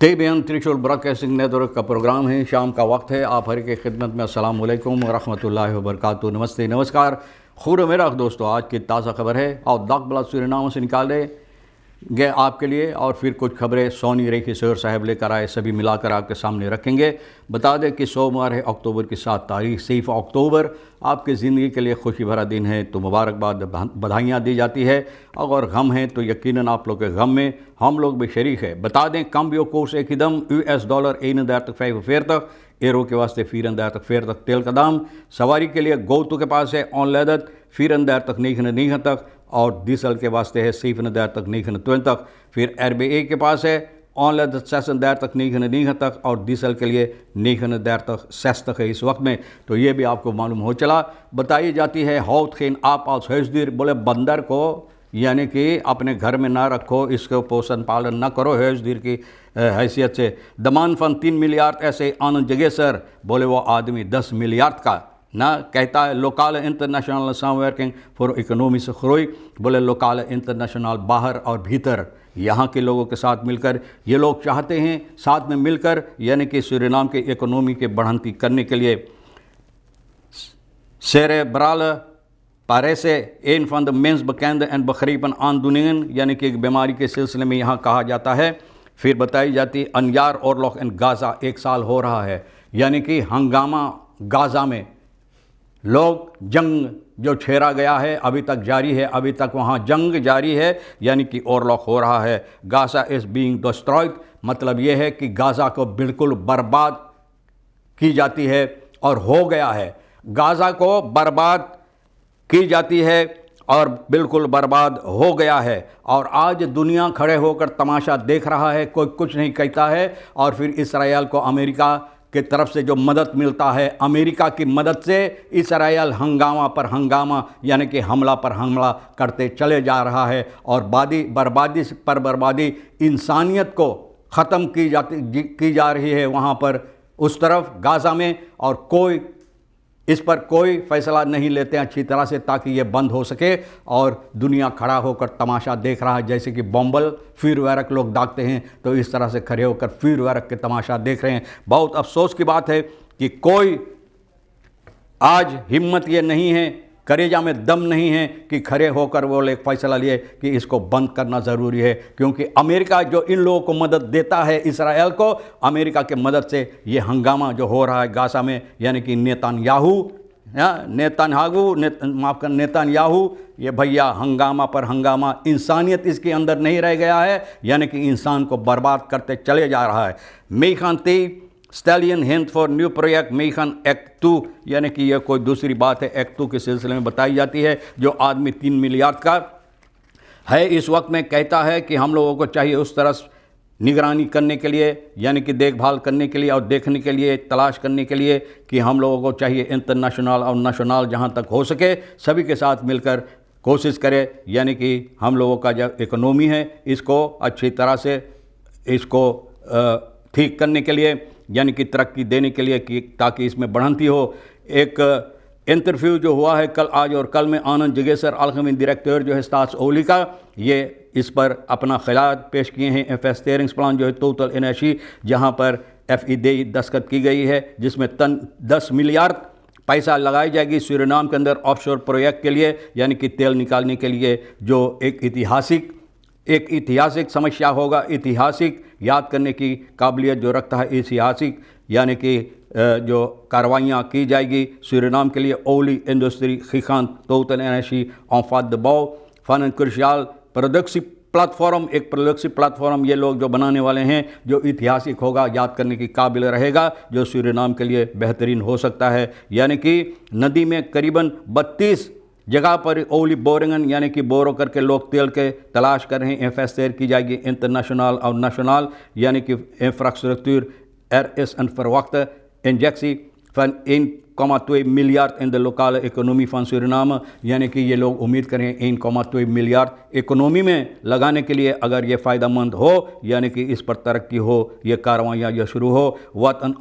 तेबियन त्रिशूल broadcasting network का programme है। शाम का वक्त है। आप हर की खिदमत में अस्सलाम वालेकुम व रहमतुल्लाहि व बरकातुहू। नमस्ते, नमस्कार, खुर मेरा दोस्तों। आज की ताज़ा खबर है और दाग बला सूरीनाम से निकाले गए आपके लिए, और फिर कुछ खबरें सोनी रेखी सर साहब लेकर आए, सभी मिलाकर आपके सामने रखेंगे। बता दें कि सोमवार है, अक्टूबर की 7 तारीख। सिर्फ अक्टूबर आपकी ज़िंदगी के लिए खुशी भरा दिन है, तो मुबारकबाद, बधाइयाँ दी जाती है। अगर गम है तो यकीनन आप लोग के गम में हम लोग भी शरीक है। बता दें कम कोर्स एक दम $1 $1.45 एरो के वास्ते $4 तेल का दाम। सवारी के लिए गोतु के पास है ऑनलेदत $4 और डीजल के वास्ते है $7 फिर RBA के पास है ऑनलेदत $6 और डीजल के लिए $9 है इस वक्त में। तो ये भी आपको मालूम हो चला। बताई जाती है हौत खिन आप als हेजदीर, बोले बंदर को यानी कि अपने घर में ना रखो, इसको पोषण पालन ना करो हेजदीर की हैसियत से। दमान फन 3 मिलियार्ड ऐसे आनंद जगह सर, बोले वो आदमी 10 मिलियार्ड का ना कहता है। लोकल इंटरनेशनल समवर्किंग फॉर इकोनॉमी से खरोई, बोले लोकल इंटरनेशनल बाहर और भीतर यहाँ के लोगों के साथ मिलकर ये लोग चाहते हैं साथ में मिलकर यानी कि सूरीनाम के इकोनॉमी के बढ़ंती करने के लिए। सेरेब्रल पारेसे एन फन द मेंस बकैंद एंड बखरीपन आंदुनियन यानी कि एक बीमारी के सिलसिले में यहाँ कहा जाता है। फिर बताई जाती अनयार और लॉक एंड गाज़ा 1 साल हो रहा है, यानी कि हंगामा गाज़ा में लोग जंग जो छेड़ा गया है अभी तक जारी है, अभी तक वहाँ जंग जारी है, यानी कि ओवरलॉक हो रहा है। गाज़ा इज़ बीइंग डिस्ट्रॉयड, मतलब ये है कि गाज़ा को बिल्कुल बर्बाद की जाती है और हो गया है। गाज़ा को बर्बाद की जाती है और बिल्कुल बर्बाद हो गया है। और आज दुनिया खड़े होकर तमाशा देख रहा है, कोई कुछ नहीं कहता है। और फिर इसराइल को अमेरिका की तरफ से जो मदद मिलता है, अमेरिका की मदद से इसराइल हंगामा पर हंगामा यानी कि हमला पर हमला करते चले जा रहा है और बर्बादी पर बर्बादी, इंसानियत को ख़त्म की जा रही है वहाँ पर उस तरफ गाज़ा में। और कोई इस पर कोई फैसला नहीं लेते हैं अच्छी तरह से ताकि ये बंद हो सके, और दुनिया खड़ा होकर तमाशा देख रहा है। जैसे कि बॉम्बल फीरवैरक लोग दागते हैं, तो इस तरह से खड़े होकर फीरवैरक के तमाशा देख रहे हैं। बहुत अफसोस की बात है कि कोई आज हिम्मत ये नहीं है, करेजा में दम नहीं है कि खड़े होकर वो एक फ़ैसला लिए कि इसको बंद करना ज़रूरी है। क्योंकि अमेरिका जो इन लोगों को मदद देता है, इसराइल को, अमेरिका के मदद से ये हंगामा जो हो रहा है गाज़ा में, यानी कि नेतन्याहू ये भैया हंगामा पर हंगामा, इंसानियत इसके अंदर नहीं रह गया है, यानी कि इंसान को बर्बाद करते चले जा रहा है। मेखानती stallion hint for new project मेखन एक्ट 2, यानी कि यह कोई दूसरी बात है एक्ट 2 के सिलसिले में बताई जाती है। जो आदमी 3 मिलियार्ड का है इस वक्त में कहता है कि हम लोगों को चाहिए उस तरह निगरानी करने के लिए, यानी कि देखभाल करने के लिए और देखने के लिए, तलाश करने के लिए कि हम लोगों को चाहिए इंटरनेशनल और नेशनल जहाँ तक हो सके सभी के साथ मिलकर कोशिश करें, यानी कि हम लोगों का जो इकोनॉमी है इसको अच्छी तरह से इसको ठीक करने के लिए, यानी कि तरक्की देने के लिए कि ताकि इसमें बढ़ंती हो। एक इंटरव्यू जो हुआ है कल, आज और कल में, आनंद जगेसर अलखमीन डायरेक्टर जो है स्टार्स ओली का, ये इस पर अपना ख्याल पेश किए हैं। FS स्टीयरिंग प्लान जो है टोटल एनर्जी, जहाँ पर FED दस्तखत की गई है, जिसमें 10 मिलियार्ड पैसा लगाई जाएगी सूरीनाम के अंदर ऑफशोर प्रोजेक्ट के लिए, यानी कि तेल निकालने के लिए, जो एक ऐतिहासिक समस्या होगा, ऐतिहासिक याद करने की काबिलियत जो रखता है, ऐतिहासिक यानी कि जो कार्रवाइयाँ की जाएगी सूरीनाम के लिए। ओली इंडस्ट्री खिखान टोटल एनर्जी ऑफात दबाव फन क्रुशियल प्रोडक्टिव प्लेटफॉर्म, एक प्रोडक्टिव प्लेटफॉर्म ये लोग जो बनाने वाले हैं जो ऐतिहासिक होगा, याद करने की काबिल रहेगा, जो सूरीनाम के लिए बेहतरीन हो सकता है। यानी कि नदी में करीबन 32 जगह पर ओली बोरिंगन यानी कि बोरो करके लोग तेल के तलाश कर रहे हैं। FS तैयार की जाएगी इंटरनेशनल और नेशनल, यानी कि इंफ्रास्ट्रक्चर RS एंड फर वक्त इंजेक्सी fun in 1,2 miljard in de lokale economie van Suriname, यानी कि ये लोग उम्मीद करें 1,2 miljard इकोनॉमी में लगाने के लिए अगर ये फ़ायदेमंद हो, यानी कि इस पर तरक्की हो, ये कार्रवाइयाँ ये शुरू हो। Wat een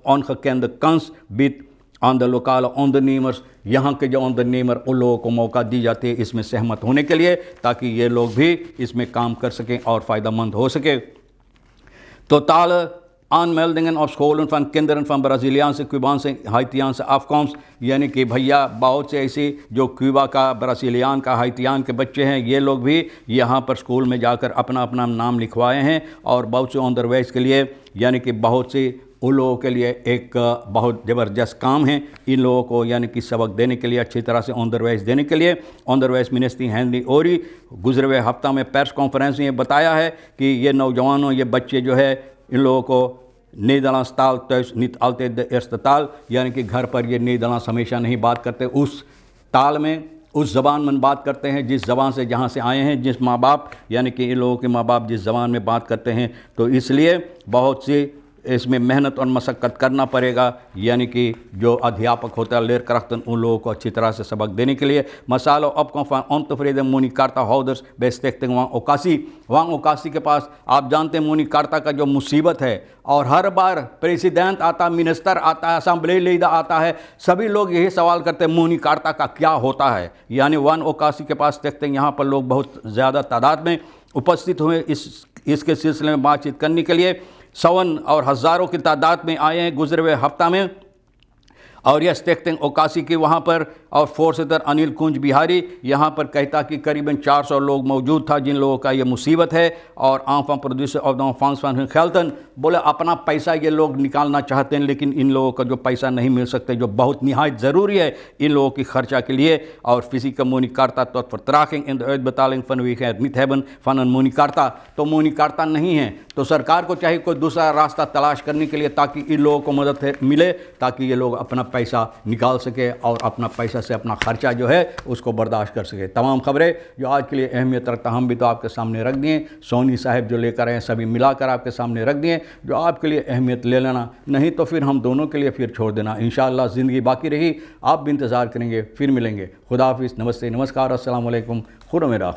ongekende kans biedt aan de lokale ondernemers, यहाँ के जो ondernemer उन लोगों को मौका दी जाती है इसमें सहमत होने के लिए, ताकि ये लोग भी इसमें काम कर सकें और फ़ायदेमंद हो सके। Totale aanmeldingen op scholen van kinderen van Braziliaanse, Cubaanse, Haitiaanse afkomst, यानी कि भैया बहुत से ऐसे जो क्यूबा का, ब्राज़ीलियान का, हाइतियान के बच्चे हैं, ये लोग भी यहाँ पर स्कूल में जाकर अपना अपना नाम लिखवाए हैं। और बहुत से ऑनरवाइज के लिए, यानी कि बहुत से उन लोगों के लिए एक बहुत ज़बरदस्त काम है इन लोगों को, यानी कि सबक देने के लिए, अच्छी तरह से ऑनरवाइज देने के लिए। ऑनरवाइज मिनिस्ट्री हेनरी ओरी गुजरे हुए हफ्ता में प्रेस कॉन्फ्रेंस में बताया है कि ये नौजवानों, ये बच्चे जो है, इन लोगों को Nederlands taal thuis niet altijd de eerste taal, यानी कि घर पर ये नीदरलैंड्स हमेशा नहीं बात करते उस ताल में, उस ज़बान में बात करते हैं जिस ज़बान से जहाँ से आए हैं, जिस माँ बाप, यानी कि इन लोगों के माँ बाप जिस ज़बान में बात करते हैं। तो इसलिए बहुत सी इसमें मेहनत और मशक्क़त करना पड़ेगा, यानी कि जो अध्यापक होता है leerkrachten उन लोगों को अच्छी तरह से सबक देने के लिए। मसालो opkom van ontevreden Monicarta houders bij Stichting Wang Okasi। वांग ओकासी के पास आप जानते हैं मोनिकार्ता का जो मुसीबत है, और हर बार प्रेसिडेंट आता, मिनिस्टर आता है, असेंबली लीडर आता है, सभी लोग यही सवाल करते हैं मोनिकार्ता का क्या होता है। यानी वन ओकासी के पास देखते हैं यहाँ पर लोग बहुत ज़्यादा तादाद में उपस्थित हुए इसके सिलसिले में बातचीत करने के लिए। सवन और हज़ारों की तादाद में आए हैं गुजरे हुए हफ्ता में। और यह स्टिक्टिंग ओकासी की वहाँ पर, और फोर्स सदर अनिल कुंज बिहारी यहाँ पर कहता कि करीबन 400 लोग मौजूद था जिन लोगों का ये मुसीबत है। और आंफा प्रोड्यूसर ऑफ द फंड्स फन खेलतन बोले अपना पैसा ये लोग निकालना चाहते हैं, लेकिन इन लोगों का जो पैसा नहीं मिल सकते, जो बहुत निहायत ज़रूरी है इन लोगों की खर्चा के लिए। और fysieke Monicarta tot vertraging in de uitbetaling vanwege het niet hebben van een Monicarta, तो मोनिकार्ता नहीं है तो सरकार को चाहिए कोई दूसरा रास्ता तलाश करने के लिए, ताकि इन लोगों को मदद मिले, ताकि ये लोग अपना पैसा निकाल सके और अपना पैसा से अपना खर्चा जो है उसको बर्दाश्त कर सके। तमाम खबरें जो आज के लिए अहमियत रखता हम भी तो आपके सामने रख दिए, सोनी साहब जो लेकर आए सभी मिलाकर आपके सामने रख दिए, जो आपके लिए अहमियत ले लेना, नहीं तो फिर हम दोनों के लिए फिर छोड़ देना। इंशाअल्लाह ज़िंदगी बाकी रही, आप भी इंतज़ार करेंगे, फिर मिलेंगे। खुदा हाफिज़, नमस्ते, नमस्कार, अस्सलाम वालेकुम, खुदा मेरा।